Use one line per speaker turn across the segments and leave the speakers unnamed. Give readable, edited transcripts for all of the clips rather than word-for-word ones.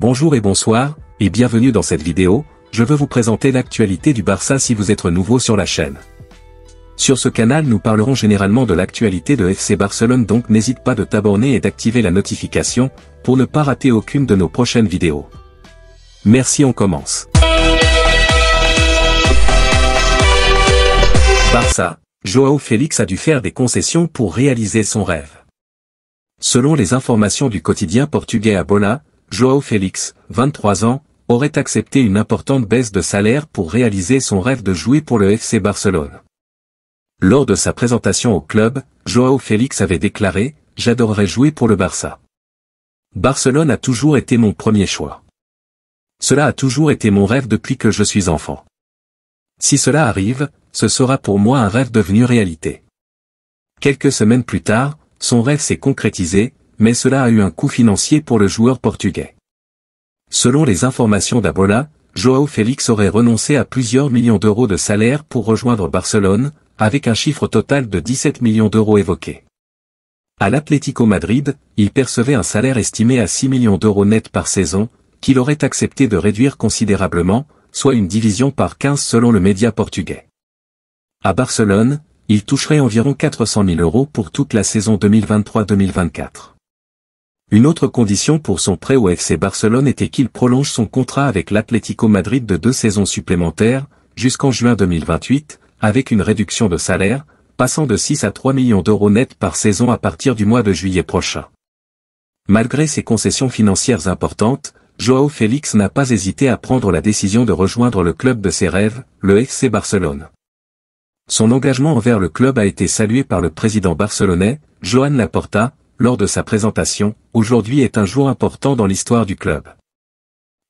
Bonjour et bonsoir, et bienvenue dans cette vidéo. Je veux vous présenter l'actualité du Barça si vous êtes nouveau sur la chaîne. Sur ce canal nous parlerons généralement de l'actualité de FC Barcelone, donc n'hésite pas de t'abonner et d'activer la notification, pour ne pas rater aucune de nos prochaines vidéos. Merci, on commence. Barça, Joao Félix a dû faire des concessions pour réaliser son rêve. Selon les informations du quotidien portugais A Bola, Joao Félix, 23 ans, aurait accepté une importante baisse de salaire pour réaliser son rêve de jouer pour le FC Barcelone. Lors de sa présentation au club, Joao Félix avait déclaré « J'adorerais jouer pour le Barça. Barcelone a toujours été mon premier choix. Cela a toujours été mon rêve depuis que je suis enfant. Si cela arrive, ce sera pour moi un rêve devenu réalité. » Quelques semaines plus tard, son rêve s'est concrétisé, mais cela a eu un coût financier pour le joueur portugais. Selon les informations d'A Bola, Joao Félix aurait renoncé à plusieurs millions d'euros de salaire pour rejoindre Barcelone, avec un chiffre total de 17 millions d'euros évoqué. À l'Atlético Madrid, il percevait un salaire estimé à 6 millions d'euros net par saison, qu'il aurait accepté de réduire considérablement, soit une division par 15 selon le média portugais. À Barcelone, il toucherait environ 400 000 euros pour toute la saison 2023-2024. Une autre condition pour son prêt au FC Barcelone était qu'il prolonge son contrat avec l'Atlético Madrid de 2 saisons supplémentaires, jusqu'en juin 2028, avec une réduction de salaire, passant de 6 à 3 millions d'euros net par saison à partir du mois de juillet prochain. Malgré ces concessions financières importantes, Joao Félix n'a pas hésité à prendre la décision de rejoindre le club de ses rêves, le FC Barcelone. Son engagement envers le club a été salué par le président barcelonais, Joan Laporta, lors de sa présentation. Aujourd'hui est un jour important dans l'histoire du club.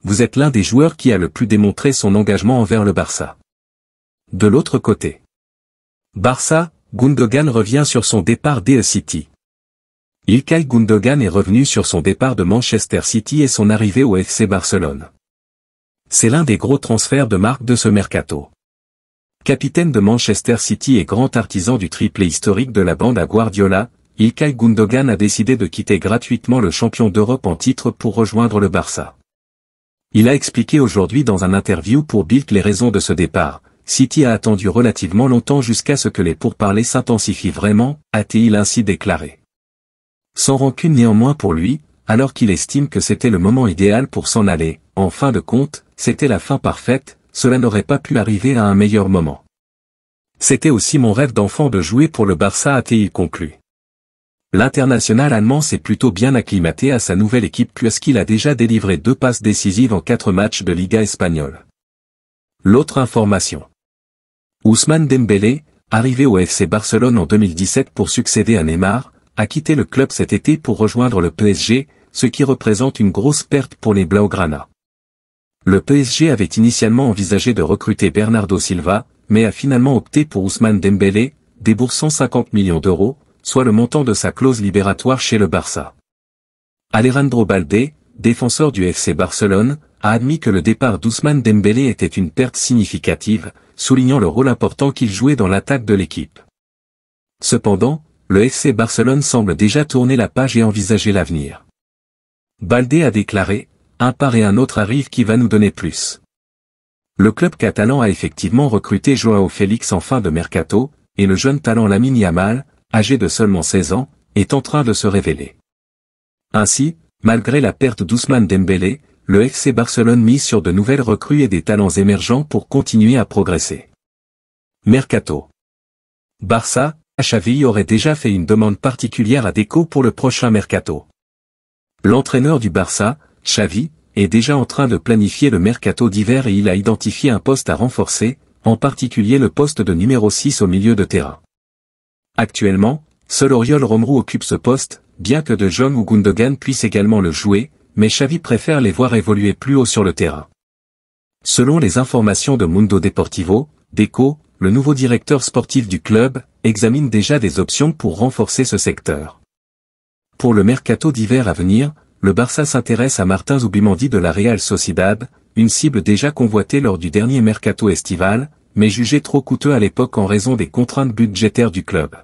Vous êtes l'un des joueurs qui a le plus démontré son engagement envers le Barça. De l'autre côté. Barça, Gundogan revient sur son départ d'E City. İlkay Gundogan est revenu sur son départ de Manchester City et son arrivée au FC Barcelone. C'est l'un des gros transferts de marque de ce mercato. Capitaine de Manchester City et grand artisan du triplé historique de la bande à Guardiola, İlkay Gundogan a décidé de quitter gratuitement le champion d'Europe en titre pour rejoindre le Barça. Il a expliqué aujourd'hui dans un interview pour Bild les raisons de ce départ. City a attendu relativement longtemps jusqu'à ce que les pourparlers s'intensifient vraiment, a-t-il ainsi déclaré. Sans rancune néanmoins pour lui, alors qu'il estime que c'était le moment idéal pour s'en aller, en fin de compte, c'était la fin parfaite, cela n'aurait pas pu arriver à un meilleur moment. C'était aussi mon rêve d'enfant de jouer pour le Barça, a-t-il conclu. L'international allemand s'est plutôt bien acclimaté à sa nouvelle équipe puisqu'il a déjà délivré 2 passes décisives en 4 matchs de Liga espagnole. L'autre information. Ousmane Dembélé, arrivé au FC Barcelone en 2017 pour succéder à Neymar, a quitté le club cet été pour rejoindre le PSG, ce qui représente une grosse perte pour les Blaugrana. Le PSG avait initialement envisagé de recruter Bernardo Silva, mais a finalement opté pour Ousmane Dembélé, déboursant 50 millions d'euros, soit le montant de sa clause libératoire chez le Barça. Alejandro Balde, défenseur du FC Barcelone, a admis que le départ d'Ousmane Dembélé était une perte significative, soulignant le rôle important qu'il jouait dans l'attaque de l'équipe. Cependant, le FC Barcelone semble déjà tourner la page et envisager l'avenir. Balde a déclaré « Un part et un autre arrive qui va nous donner plus ». Le club catalan a effectivement recruté Joao Félix en fin de mercato, et le jeune talent Lamine Yamal, âgé de seulement 16 ans, est en train de se révéler. Ainsi, malgré la perte d'Ousmane Dembélé, le FC Barcelone mise sur de nouvelles recrues et des talents émergents pour continuer à progresser. Mercato. Barça, Xavi aurait déjà fait une demande particulière à Deco pour le prochain mercato. L'entraîneur du Barça, Xavi, est déjà en train de planifier le mercato d'hiver et il a identifié un poste à renforcer, en particulier le poste de numéro 6 au milieu de terrain. Actuellement, seul Oriol Romeu occupe ce poste, bien que De Jong ou Gundogan puissent également le jouer, mais Xavi préfère les voir évoluer plus haut sur le terrain. Selon les informations de Mundo Deportivo, Deco, le nouveau directeur sportif du club, examine déjà des options pour renforcer ce secteur. Pour le mercato d'hiver à venir, le Barça s'intéresse à Martin Zubimendi de la Real Sociedad, une cible déjà convoitée lors du dernier mercato estival, mais jugé trop coûteux à l'époque en raison des contraintes budgétaires du club.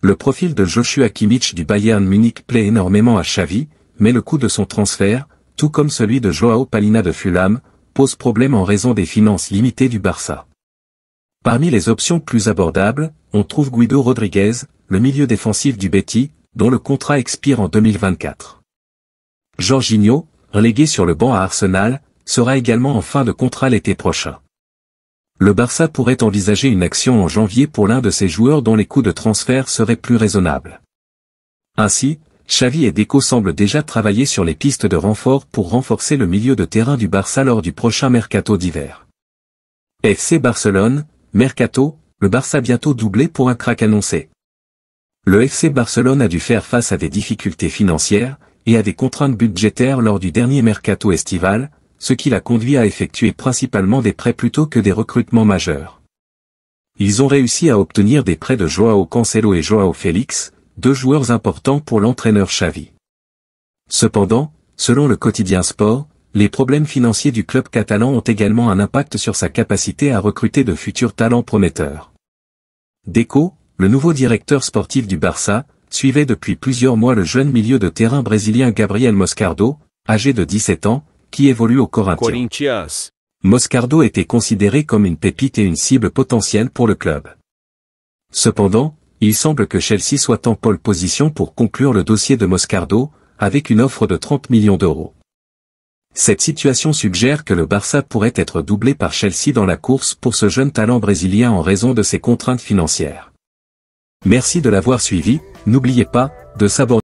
Le profil de Joshua Kimmich du Bayern Munich plaît énormément à Xavi, mais le coût de son transfert, tout comme celui de Joao Palhinha de Fulham, pose problème en raison des finances limitées du Barça. Parmi les options plus abordables, on trouve Guido Rodriguez, le milieu défensif du Betis, dont le contrat expire en 2024. Jorginho, relégué sur le banc à Arsenal, sera également en fin de contrat l'été prochain. Le Barça pourrait envisager une action en janvier pour l'un de ces joueurs dont les coûts de transfert seraient plus raisonnables. Ainsi, Xavi et Deco semblent déjà travailler sur les pistes de renfort pour renforcer le milieu de terrain du Barça lors du prochain mercato d'hiver. FC Barcelone, mercato, le Barça bientôt doublé pour un crack annoncé. Le FC Barcelone a dû faire face à des difficultés financières et à des contraintes budgétaires lors du dernier mercato estival, ce qui l'a conduit à effectuer principalement des prêts plutôt que des recrutements majeurs. Ils ont réussi à obtenir des prêts de Joao Cancelo et Joao Félix, deux joueurs importants pour l'entraîneur Xavi. Cependant, selon le quotidien Sport, les problèmes financiers du club catalan ont également un impact sur sa capacité à recruter de futurs talents prometteurs. Deco, le nouveau directeur sportif du Barça, suivait depuis plusieurs mois le jeune milieu de terrain brésilien Gabriel Moscardo, âgé de 17 ans, qui évolue au Corinthians. Moscardo était considéré comme une pépite et une cible potentielle pour le club. Cependant, il semble que Chelsea soit en pole position pour conclure le dossier de Moscardo, avec une offre de 30 millions d'euros. Cette situation suggère que le Barça pourrait être doublé par Chelsea dans la course pour ce jeune talent brésilien en raison de ses contraintes financières. Merci de l'avoir suivi, n'oubliez pas de s'abonner.